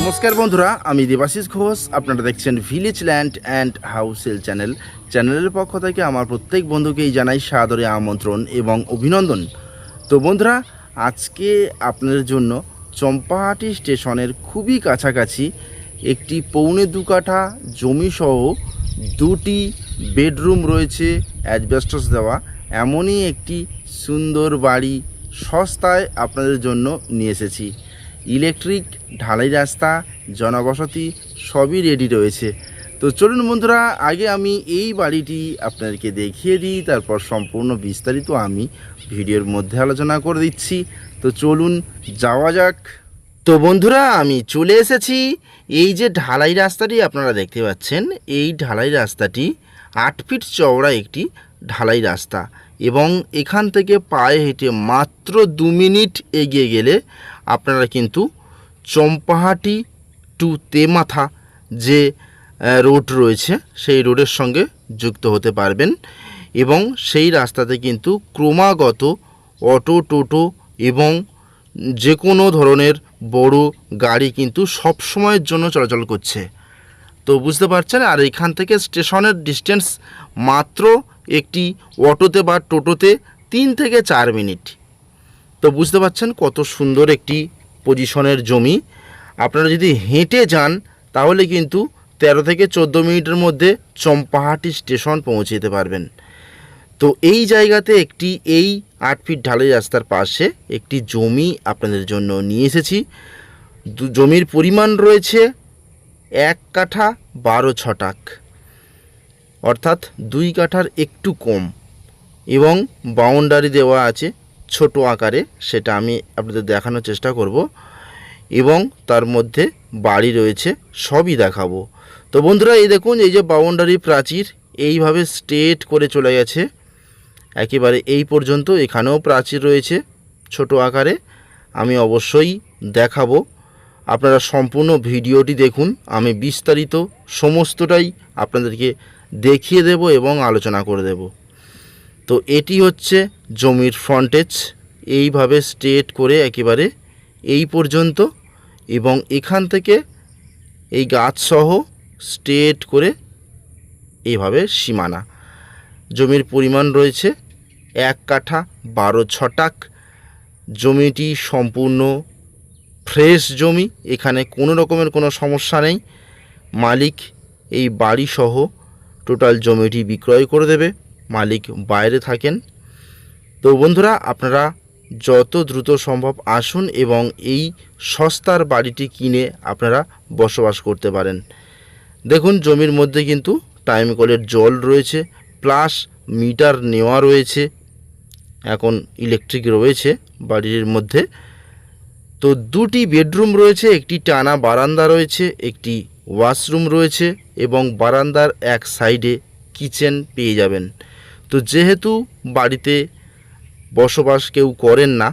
নমস্কার বন্ধুরা, আমি দেবাশিস ঘোষ। আপনারা দেখছেন ভিলেজ ল্যান্ড অ্যান্ড হাউসেল চ্যানেলের পক্ষ থেকে আমার প্রত্যেক বন্ধুকেই জানাই সাদরে আমন্ত্রণ এবং অভিনন্দন। তো বন্ধুরা, আজকে আপনাদের জন্য চম্পাহাটি স্টেশনের খুবই কাছাকাছি একটি 2.25 কাঠা জমিসহ 2টি বেডরুম রয়েছে, অ্যাসবেস্টস দেওয়া, এমনই একটি সুন্দর বাড়ি সস্তায় আপনাদের জন্য নিয়ে এসেছি। ইলেকট্রিক, ঢালাই রাস্তা, জনবসতি সবই রেডি রয়েছে। তো চলুন বন্ধুরা, আগে আমি এই বাড়িটি আপনাদেরকে দেখিয়ে দিই, তারপর সম্পূর্ণ বিস্তারিত আমি ভিডিওর মধ্যে আলোচনা করে দিচ্ছি। তো চলুন যাওয়া যাক। তো বন্ধুরা, আমি চলে এসেছি। এই যে ঢালাই রাস্তাটি আপনারা দেখতে পাচ্ছেন, এই ঢালাই রাস্তাটি 8 ফিট চওড়া একটি ঢালাই রাস্তা, এবং এখান থেকে পায়ে হেঁটে মাত্র 2 মিনিট এগিয়ে গেলে আপনারা কিন্তু চম্পাহাটি টু তেমাথা যে রোড রয়েছে সেই রোডের সঙ্গে যুক্ত হতে পারবেন। এবং সেই রাস্তাতে কিন্তু ক্রমাগত অটো, টোটো এবং যে কোনো ধরনের বড় গাড়ি কিন্তু সব সময়ের জন্য চলাচল করছে। তো বুঝতে পারছেন, আর এখান থেকে স্টেশনের ডিস্টেন্স মাত্র একটি অটোতে বা টোটোতে 3 থেকে 4 মিনিট। তো বুঝতে পারছেন কত সুন্দর একটি পজিশনের জমি। আপনারা যদি হেঁটে যান তাহলে কিন্তু 13 থেকে 14 মিনিটের মধ্যে চম্পাহাটি স্টেশন পৌঁছে যেতে পারবেন। তো এই জায়গাতে এই 8 ফিট ঢালাই রাস্তার পাশে একটি জমি আপনাদের জন্য নিয়ে এসেছি। জমির পরিমাণ রয়েছে 1 কাঠা 12 ছটাক, অর্থাৎ 2 কাঠার একটু কম, এবং বাউন্ডারি দেওয়া আছে ছোট আকারে, সেটা আমি আপনাদের দেখানোর চেষ্টা করব, এবং তার মধ্যে বাড়ি রয়েছে, সবই দেখাবো। তো বন্ধুরা, এই দেখুন, এই যে বাউন্ডারি প্রাচীর এইভাবে স্ট্রেট করে চলে গেছে একেবারে এই পর্যন্ত। এখানেও প্রাচীর রয়েছে ছোট আকারে, আমি অবশ্যই দেখাবো। আপনারা সম্পূর্ণ ভিডিওটি দেখুন, আমি বিস্তারিত সমস্তটাই আপনাদেরকে দেখিয়ে দেব এবং আলোচনা করে দেব। তো এটি হচ্ছে জমির ফ্রন্টেজ, এইভাবে স্ট্রেট করে একেবারে এই পর্যন্ত, এবং এখান থেকে এই গাছসহ স্ট্রেট করে এইভাবে সীমানা। জমির পরিমাণ রয়েছে 1 কাঠা 12 ছটাক। জমিটি সম্পূর্ণ ফ্রেশ জমি, এখানে কোনো রকমের কোনো সমস্যা নেই। মালিক এই বাড়িসহ টোটাল জমিটি বিক্রয় করে দেবে, মালিক বাইরে থাকেন। তো বন্ধুরা, আপনারা যত দ্রুত সম্ভব আসুন এবং এই সস্তার বাড়িটি কিনে আপনারা বসবাস করতে পারেন। দেখুন, জমির মধ্যে কিন্তু টাইম কলের জল রয়েছে, প্লাস মিটার নেওয়া রয়েছে, এখন ইলেকট্রিক রয়েছে বাড়ির মধ্যে। তো 2টি বেডরুম রয়েছে, একটি টানা বারান্দা রয়েছে, একটি ওয়াশরুম রয়েছে, এবং বারান্দার এক সাইডে কিচেন পেয়ে যাবেন। তো যেহেতু বাড়িতে বসবাস কেউ করেন না,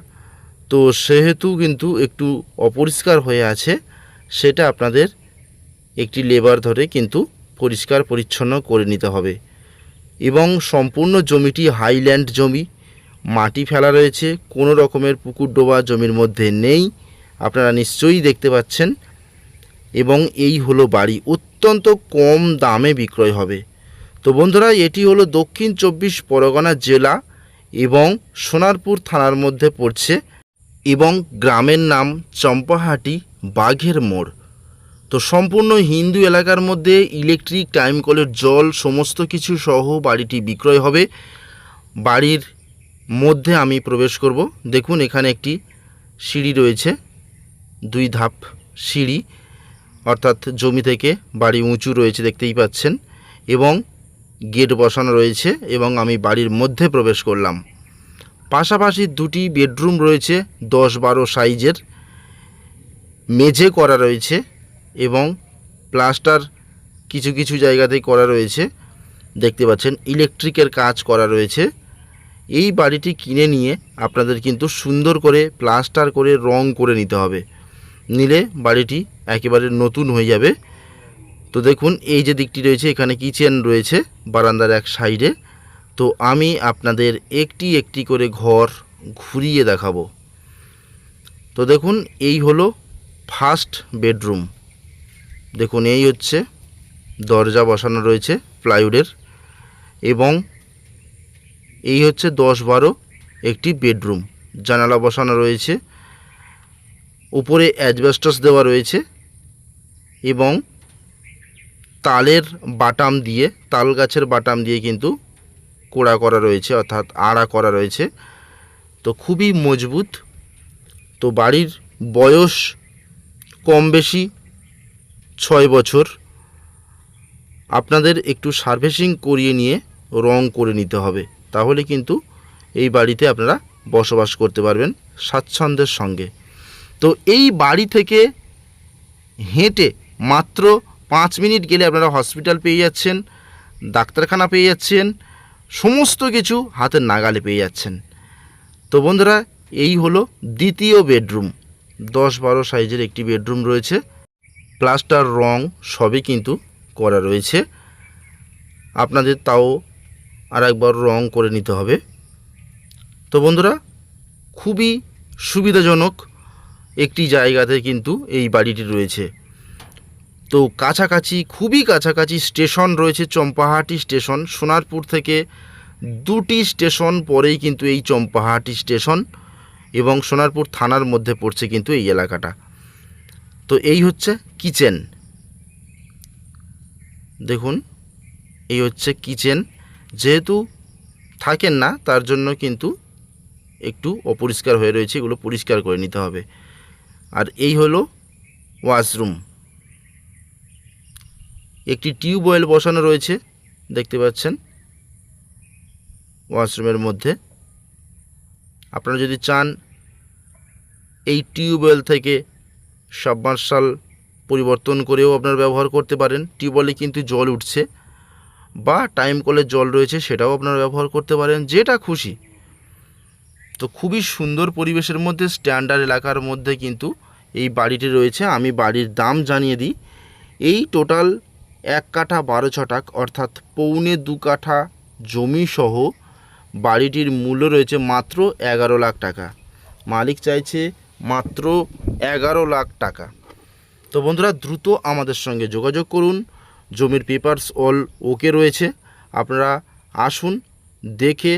তো সেহেতু কিন্তু একটু অপরিষ্কার হয়ে আছে, সেটা আপনাদের একটি লেবার ধরে কিন্তু পরিষ্কার পরিচ্ছন্ন করে নিতে হবে। এবং সম্পূর্ণ জমিটি হাইল্যান্ড জমি, মাটি ফেলা রয়েছে, কোনো রকমের পুকুর ডোবা জমির মধ্যে নেই, আপনারা নিশ্চয়ই দেখতে পাচ্ছেন। এবং এই হলো বাড়ি, অত্যন্ত কম দামে বিক্রয় হবে। তো বন্ধুরা, এটি হলো দক্ষিণ 24 পরগনা জেলা এবং সোনারপুর থানার মধ্যে পড়ছে, এবং গ্রামের নাম চম্পাহাটি বাঘের মোড়। তো সম্পূর্ণ হিন্দু এলাকার মধ্যে ইলেকট্রিক, টাইম কলের জল সমস্ত কিছু সহ বাড়িটি বিক্রয় হবে। বাড়ির মধ্যে আমি প্রবেশ করব। দেখুন, এখানে একটি সিঁড়ি রয়েছে, 2 ধাপ সিঁড়ি, অর্থাৎ জমি থেকে বাড়ি উঁচু রয়েছে, দেখতেই পাচ্ছেন, এবং গেট বসানো রয়েছে, এবং আমি বাড়ির মধ্যে প্রবেশ করলাম। পাশাপাশি 2টি বেডরুম রয়েছে 10-12 সাইজের, মেঝে করা রয়েছে, এবং প্লাস্টার কিছু কিছু জায়গাতেই করা রয়েছে, দেখতে পাচ্ছেন ইলেকট্রিকের কাজ করা রয়েছে। এই বাড়িটি কিনে নিয়ে আপনাদের কিন্তু সুন্দর করে প্লাস্টার করে রং করে নিতে হবে, নিলে বাড়িটি একেবারে নতুন হয়ে যাবে। তো দেখুন, এই যে দিকটি রয়েছে, এখানে কিচেন রয়েছে বারান্দার এক সাইডে। তো আমি আপনাদের একটি একটি করে ঘর ঘুরিয়ে দেখাবো। তো দেখুন, এই হলো ফার্স্ট বেডরুম, দেখুন এই হচ্ছে দরজা বসানো রয়েছে প্লাইউডের, এবং এই হচ্ছে 10-12 একটি বেডরুম, জানালা বসানো রয়েছে, উপরে অ্যাজবেস্টস দেওয়া রয়েছে এবং তালের বাটাম দিয়ে, তাল গাছের বাটাম দিয়ে কিন্তু কোড়া করা রয়েছে, অর্থাৎ আড়া করা রয়েছে। তো খুবই মজবুত। তো বাড়ির বয়স কম বেশি 6 বছর। আপনাদের একটু সার্ভিসিং করিয়ে নিয়ে রং করে নিতে হবে, তাহলে কিন্তু এই বাড়িতে আপনারা বসবাস করতে পারবেন স্বাচ্ছন্দ্যের সঙ্গে। তো এই বাড়ি থেকে হেঁটে মাত্র 5 মিনিট গেলে আপনারা হসপিটাল পেয়ে যাচ্ছেন, ডাক্তারখানা পেয়ে যাচ্ছেন, সমস্ত কিছু হাতের নাগালে পেয়ে যাচ্ছেন। তো বন্ধুরা, এই হলো দ্বিতীয় বেডরুম। 10-12 সাইজের একটি বেডরুম রয়েছে, প্লাস্টার রং সবই কিন্তু করা রয়েছে। আপনাদের তাও আর একবার রং করে নিতে হবে। তো বন্ধুরা, খুবই সুবিধাজনক একটি জায়গাতে কিন্তু এই বাড়িটি রয়েছে। তো কাছাকাছি, খুবই কাছাকাছি স্টেশন রয়েছে, চম্পাহাটি স্টেশন। সোনারপুর থেকে 2টি স্টেশন পরেই কিন্তু এই চম্পাহাটি স্টেশন, এবং সোনারপুর থানার মধ্যে পড়ছে কিন্তু এই এলাকাটা। তো এই হচ্ছে কিচেন, দেখুন এই হচ্ছে কিচেন। যেহেতু থাকেন না তার জন্য কিন্তু একটু অপরিষ্কার হয়ে রয়েছে, এগুলো পরিষ্কার করে নিতে হবে। আর এই হলো ওয়াশরুম, একটি টিউবওয়েল বসানো রয়েছে, দেখতে পাচ্ছেন ওয়াশরুমের মধ্যে। আপনারা যদি চান এই টিউবওয়েল থেকে সাবমার্শাল পরিবর্তন করেও আপনারা ব্যবহার করতে পারেন। টিউবওয়েলে কিন্তু জল উঠছে, বা টাইম কলের জল রয়েছে, সেটাও আপনারা ব্যবহার করতে পারেন, যেটা খুশি। তো খুবই সুন্দর পরিবেশের মধ্যে, স্ট্যান্ডার্ড এলাকার মধ্যে কিন্তু এই বাড়িটি রয়েছে। আমি বাড়ির দাম জানিয়ে দিই। এই টোটাল 1 কাঠা 12 ছটাক, অর্থাৎ 1.25 কাঠা জমি সহ বাড়িটির মূল্য রয়েছে মাত্র 11 লাখ টাকা। মালিক চাইছে মাত্র 11 লাখ টাকা। তো বন্ধুরা, দ্রুত আমাদের সঙ্গে যোগাযোগ করুন। জমির পেপারস অল ওকে রয়েছে। আপনারা আসুন, দেখে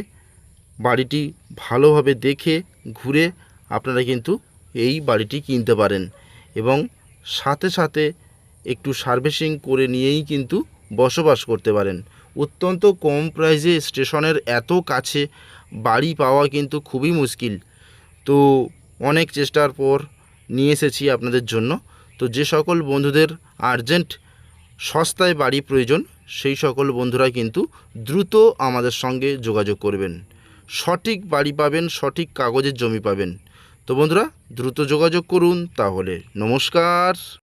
বাড়িটি ভালোভাবে দেখে ঘুরে আপনারা কিন্তু এই বাড়িটি কিনতে পারেন, এবং সাথে সাথে একটু সার্ভিসিং করে নিয়েই কিন্তু বসবাস করতে পারেন। অত্যন্ত কম প্রাইসে স্টেশনের এত কাছে বাড়ি পাওয়া কিন্তু খুবই মুশকিল। তো অনেক চেষ্টার পর নিয়ে এসেছি আপনাদের জন্য। তো যে সকল বন্ধুদের আর্জেন্ট সস্তায় বাড়ি প্রয়োজন, সেই সকল বন্ধুরা কিন্তু দ্রুত আমাদের সঙ্গে যোগাযোগ করবেন। সঠিক বাড়ি পাবেন, সঠিক কাগজের জমি পাবেন। তো বন্ধুরা, দ্রুত যোগাযোগ করুন। তাহলে নমস্কার।